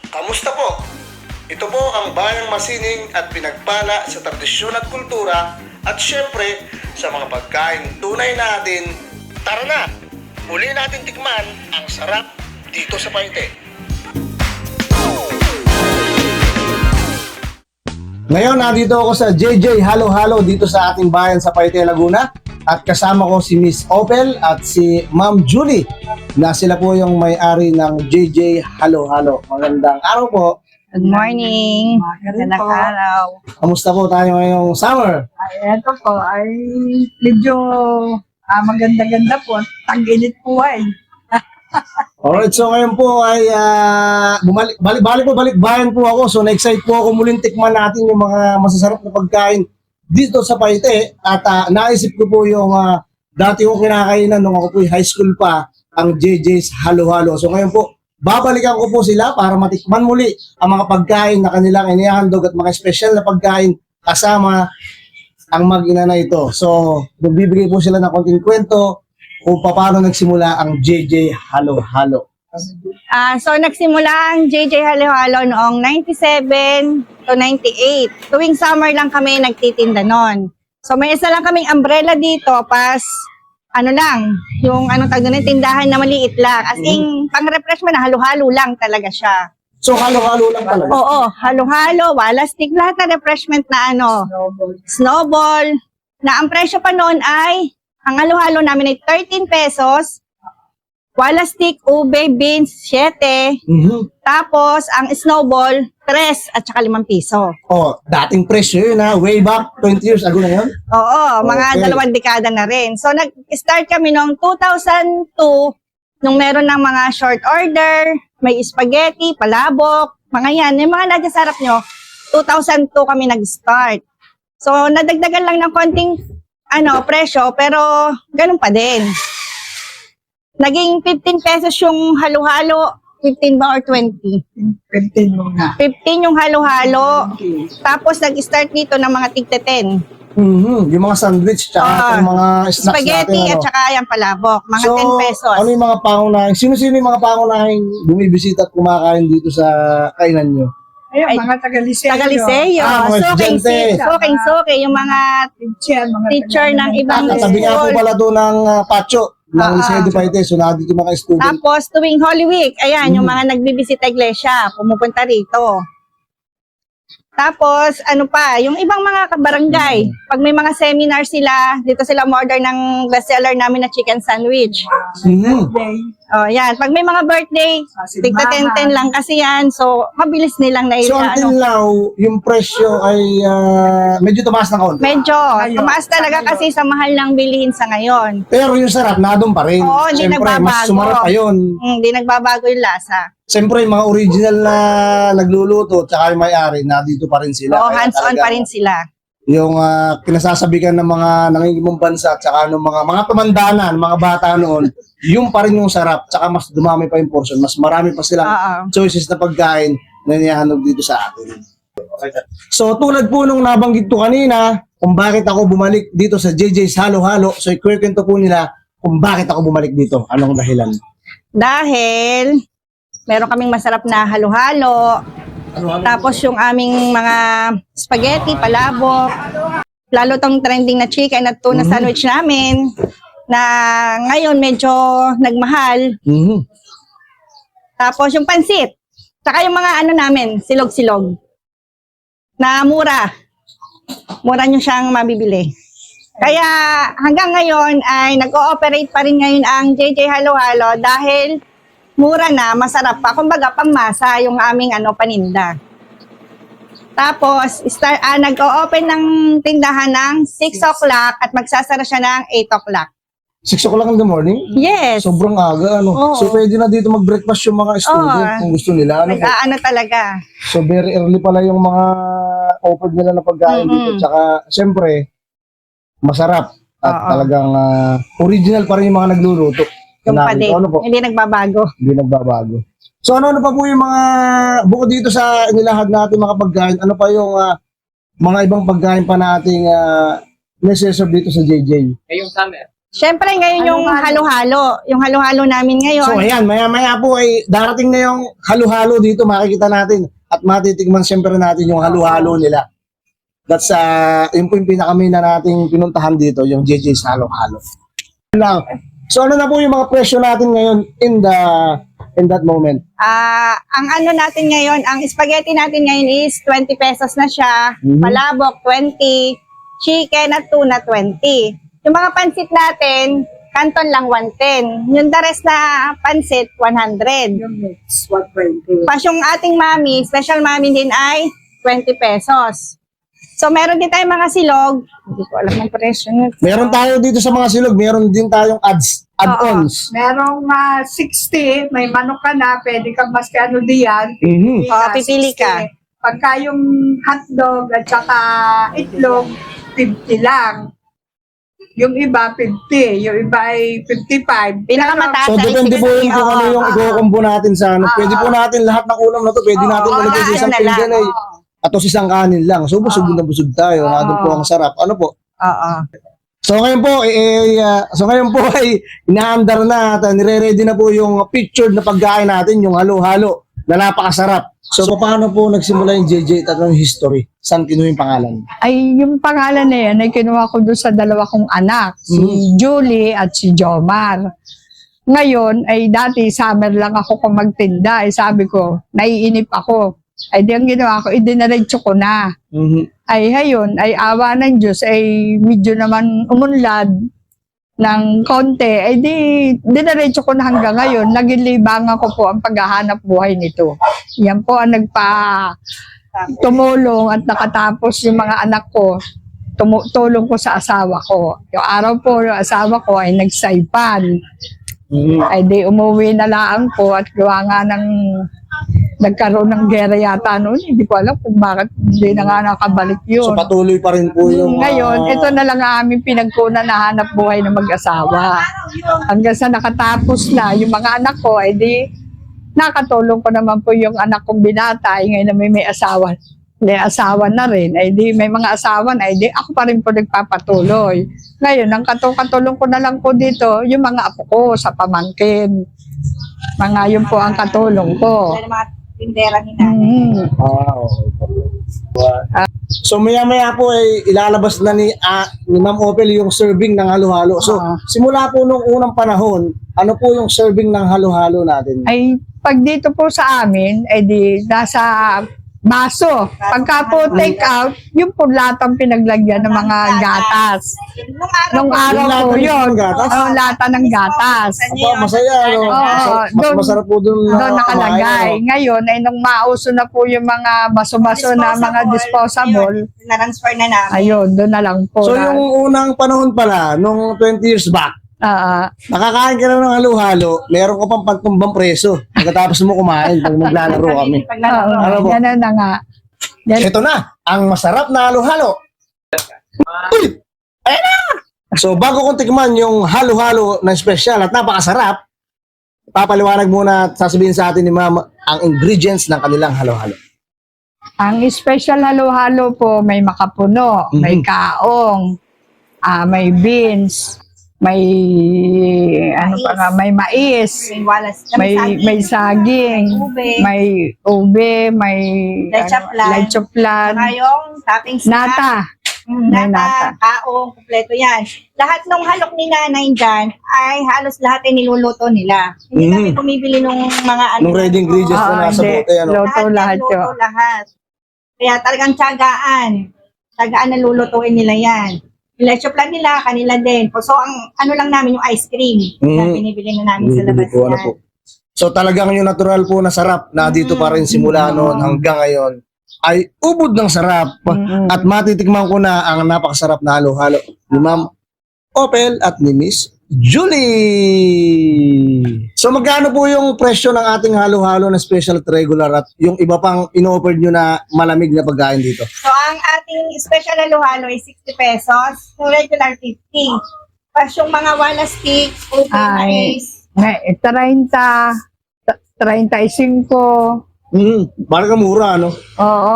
Kamusta po? Ito po ang bayang masining at pinagpala sa tradisyon at kultura at syempre sa mga pagkain tunay natin. Tara na! Uli natin tikman ang sarap dito sa Paite. Ngayon, nandito ako sa JJ Halo Halo dito sa ating bayan sa Paite, Laguna. At kasama ko si Miss Opel at si Ma'am Julie na sila po yung may-ari ng JJ Halo Halo. Magandang araw po. Good morning. Magandang araw. Kamusta po tayo ngayong summer? Ay, eto po, ay medyo maganda-ganda po. Tag-init po ay. Alright, so ngayon po ay balik bayan po ako. So na-excite po ako muling tikman natin yung mga masasarap na pagkain dito sa Paite. At naisip ko po yung dati kong kinakainan nung ako po high school pa, ang JJ's Halo Halo. So ngayon po, babalikan ko po sila para matikman muli ang mga pagkain na kanilang inihandog at mga special na pagkain kasama ang mag-ina na ito. So, magbibigay po sila ng konting kwento kung paano nagsimula ang JJ Halo Halo. So nagsimula ang JJ Halo Halo noong 97 to 98. Tuwing summer lang kami nagtitinda noon. So may isa lang kaming umbrella dito, pas ano lang, yung anong tawag doon, tindahan na maliit lang. As in, pang-refreshment na halo-halo lang talaga siya. So, halo-halo lang talaga? Oo, halo-halo, wala stick, lahat na refreshment na ano, snowball, na ang presyo pa noon ay, ang halo-halo namin ay 13 pesos, wala stick, ube, beans, 7, tapos ang snowball, 3 at saka 5 piso. Oh, dating presyo yun way back 20 years ago na yun? Oo, mga Okay. 2 dekada na rin. So nag-start kami noong 2002, nung meron ng mga short order, may spaghetti, palabok, mga yan. Yung mga nadya sa harap nyo, 2002 kami nag-start. So nadagdagan lang ng konting presyo, pero ganun pa din. Naging 15 pesos yung halo-halo, 15 ba or 20? 15 muna. 15 yung halo-halo. Tapos nag-start dito ng mga tigte 10. Yung mga sandwich, tsaka yung mga snacks Spaghetti natin. at saka yung palabok. Mga So, 10 pesos. ano yung mga pangunahing, sino-sino yung mga pangunahing bumibisita at kumakain dito sa kainan nyo? Ayun, Ay, mga taga-Liceo. Taga-Liceo. mga estudyante. Suking-suki. Yung mga teacher ng ibang Katabi nga po school. pala doon ng Pacho, ng Liceo de Paite. So, nandito yung mga student. Tapos, tuwing Holy Week, ayan, yung mga nagbibisita iglesia, pumupunta rito. Tapos, yung ibang mga kabarangay, pag may mga seminar sila, dito sila umorder ng bestseller namin na chicken sandwich. Oh, yan. Pag may mga birthday, tigta 10-10 lang kasi yan. So, mabilis nilang So, until now, yung presyo ay medyo tumaas na kaunti. medyo, tumaas talaga kasi sa mahal ng bilihin sa ngayon. Pero yung sarap, nadun pa rin. Oo, hindi Siyempre, mas nagbabago. sumarap pa yun. Hindi nagbabago yung lasa. Siyempre, yung mga original na nagluluto, tsaka yung may-ari, nandito pa rin sila. Oo, Kaya hands-on talaga, pa rin sila. yung kinasasabikan ng mga nangingimong bansa, tsaka ng mga tumandanan, mga bata noon, yung pa rin yung sarap, tsaka mas dumami pa yung portion, mas marami pa silang Oo. choices na pagkain na niyahanog dito sa atin. So, tulad po nung nabanggit ko kanina, kung bakit ako bumalik dito sa JJ's Halo Halo, so ikwento po nila kung bakit ako bumalik dito. Anong dahilan? Dahil, meron kaming masarap na halo-halo. Tapos yung aming mga spaghetti, palabok, lalo tong trending na chicken at tuna sandwich namin, na ngayon medyo nagmahal. Tapos yung pansit, saka yung mga namin, silog-silog, na mura. Mura nyo siyang mabibili. Kaya hanggang ngayon ay nag-ooperate pa rin ngayon ang JJ Halo Halo dahil mura na, masarap pa. Kumbaga, pangmasa yung aming paninda. Tapos, nag-o-open ng tindahan ng 6 o'clock at magsasara siya ng 8 o'clock. 6 o'clock in the morning? Yes. Sobrang aga, Oo. So, pwede na dito mag-breakfast yung mga student kung gusto nila. Po? Talaga. So, very early pala yung mga offered nila na pagkain dito. Tsaka, siyempre, masarap. At Oo. talagang original pa rin yung mga nagluluto. Yung pa din. Ano po? Hindi nagbabago. Hindi nagbabago. So, ano pa po yung mga, bukod dito sa nilahad natin mga pagkain, ano pa yung mga ibang pagkain pa nating nasa-serve dito sa JJ? Ngayong summer. Siyempre ngayon yung halo-halo. Yung halo-halo namin ngayon. So ayan, maya-maya po ay darating na yung halo-halo dito, makikita natin. At matitikman siyempre natin yung halo-halo nila. That's yun po yung pinakamain na nating pinuntahan dito, yung JJ's halo-halo. Lang. So ano na po yung mga presyo natin ngayon in that moment? Ang ano natin ngayon, ang spaghetti natin ngayon is 20 pesos na siya. Mhm. Palabok, 20. Chicken at tuna, 20. Yung mga pansit natin, canton lang 110. Yung the rest na pansit, 100. Yung mix, 120. Pas yung ating mami, special mami din ay 20 pesos. So meron din tayong mga silog. Hindi ko alam ang presyo nito. Meron tayo dito sa mga silog, meron din tayong add-ons. Merong 60, may manok ka na, pwede kang mas ano diyan. Mhm. Pipili ka. Pagka yung hotdog at saka itlog, 50 lang. Yung iba, 50. Yung iba ay 55. Pinakamataas So ay depende po 60. yun kung ano yung i-combo natin sa ano. Pwede po natin lahat ng ulam na to, pwede natin malagay sa isang ano na lang. pinggan at isang kanin lang. So busog na busog tayo. Nandun po ang sarap. Ano po? Oo. So ngayon po ay inaandar na at nire-ready na po yung pictured na pagkain natin, yung halo-halo na napakasarap. So paano po nagsimula yung JJ at yung history? Saan kinuha yung pangalan? Ay, yung pangalan na yan ay kinuha ko doon sa dalawa kong anak, si Julie at si Jomar. Ngayon, ay dati summer lang ako kung magtinda. Ay sabi ko, naiinip ako. Ay di ang ginawa ko, idinaretso ko na. Mhm. Ay hayon, ay awa ng Diyos, ay medyo naman umunlad ng konti. Ay dinaretso ko na hanggang ngayon. Naging libangan ko po ang paghahanap buhay nito. Yan po ang tumulong at nakatapos yung mga anak ko. Tulong ko sa asawa ko. Yung araw po, yung asawa ko ay nagsaipan. Mhm. Ay di umuwi na lang po at gawa nga ng nagkaroon ng gera yata noon. Hindi ko alam kung bakit hindi na nga nakabalik So yun. patuloy pa rin po yung Ngayon, ito na lang ang aming pinagkunan na hanap buhay ng mag-asawa. Hanggang sa nakatapos na, yung mga anak ko, ay di nakatulong ko naman po yung anak kong binata. Ay ngayon na may asawa. May asawa na rin. Ay di may mga asawa na. Ay di ako pa rin po nagpapatuloy. Ngayon, ang katulong ko na lang po dito, yung mga apo ko sa pamangkin. Mga yun po ang katulong ko. Dahil mga tindera ni nanay. Okay. So maya-maya po ay ilalabas na ni Ma'am Opel yung serving ng halo-halo. So simula po nung unang panahon, ano po yung serving ng halo-halo natin? Ay pag dito po sa amin, ay di nasa baso. Pagka po take out, yung po latang pinaglagyan ng mga gatas. Nung araw Yung po lata yun. ng gatas? Oh, lata ng gatas. Aba, masaya, no? Oo, Mas masarap po doon Doon nakalagay. Ngayon, ay nung mauso na po yung mga baso-baso na mga disposable, Na-transfer na namin. ayun, doon na lang po. So yung unang panahon pala, nung 20 years back, nakakain ka na ng halo-halo, meron ka pang pantumbang preso. Pagkatapos mo kumain, pag maglalaro kami. Ano po? Ganun na nga. Yan. Ito na, ang masarap na halo-halo. Uy! Ayan na! So bago kong tikman yung halo-halo na special at napakasarap, papaliwanag muna at sasabihin sa atin ni Ma'am ang ingredients ng kanilang halo-halo. Ang special halo-halo po, may makapuno, may kaong, may beans, may ano pa nga, may mais, May walas. may saging, Ube. may ube, may Lechoplan. lechoplan, Ngayong toppings nata. May nata, kaong, kumpleto yan. Lahat ng halok ni nanay dyan ay halos lahat ay niluluto nila. Hindi kami bumibili nung mga ano. Nung ready ingredients na nasa hindi. bote, ano? Luto lahat luto yun. lahat. Kaya talagang tiyagaan. Tiyagaan na lulutuin nila yan. Yung lechoplan nila, kanila din. So, ang ano lang namin yung ice cream. Na binibili na namin sa labas Ano yan. po. So talagang yung natural po na sarap na dito pa rin simula noon hanggang ngayon ay ubod ng sarap at matitikman ko na ang napakasarap na halo-halo ni Ma'am Opel at ni Miss Julie. So magkano po yung presyo ng ating halo-halo na special at regular at yung iba pang in-offer nyo na malamig na pagkain dito? So, ang ating special halo-halo is 60 pesos. Yung regular 50. Pas yung mga wala stick, open Ay. ice. 30, 35. Parang mura, no? Oo.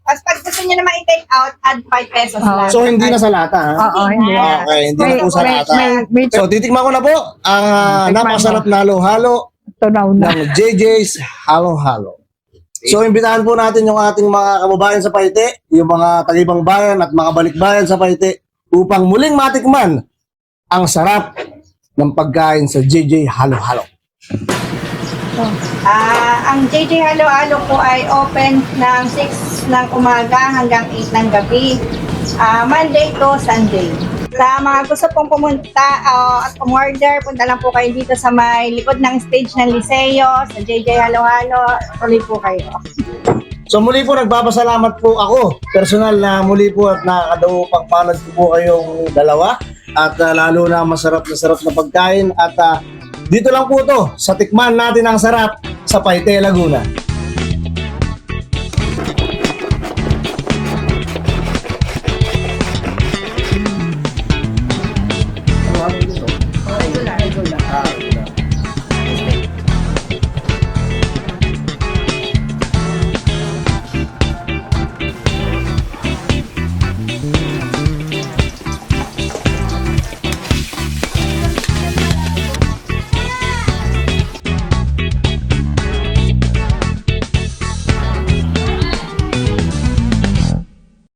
Pas pag gusto gusto nyo naman i-take out, add 5 pesos lang. So, hindi na sa lata, ha? Oo, hindi. Okay, hindi na po sa lata. May So, titikman ko na po ang napakasarap na halo-halo tunaw na. ng JJ's Halo-Halo. So, imbitahan po natin yung ating mga kababayan sa Paite, yung mga tagibang bayan at mga balikbayan sa Paite upang muling matikman ang sarap ng pagkain sa JJ Halo-Halo. Ang JJ Halo-Halo po ay open ng 6 ng umaga hanggang 8 ng gabi. Monday to Sunday. Sa mga gusto pong pumunta at umorder, punta lang po kayo dito sa may likod ng stage ng Liceo, sa JJ Halo-Halo. Tuloy po kayo. So muli po nagpapasalamat po ako personal na muli po at nakakadaw pangpalad ko po kayong dalawa at lalo na masarap na pagkain at dito lang po to sa tikman natin ang sarap sa Paite, Laguna.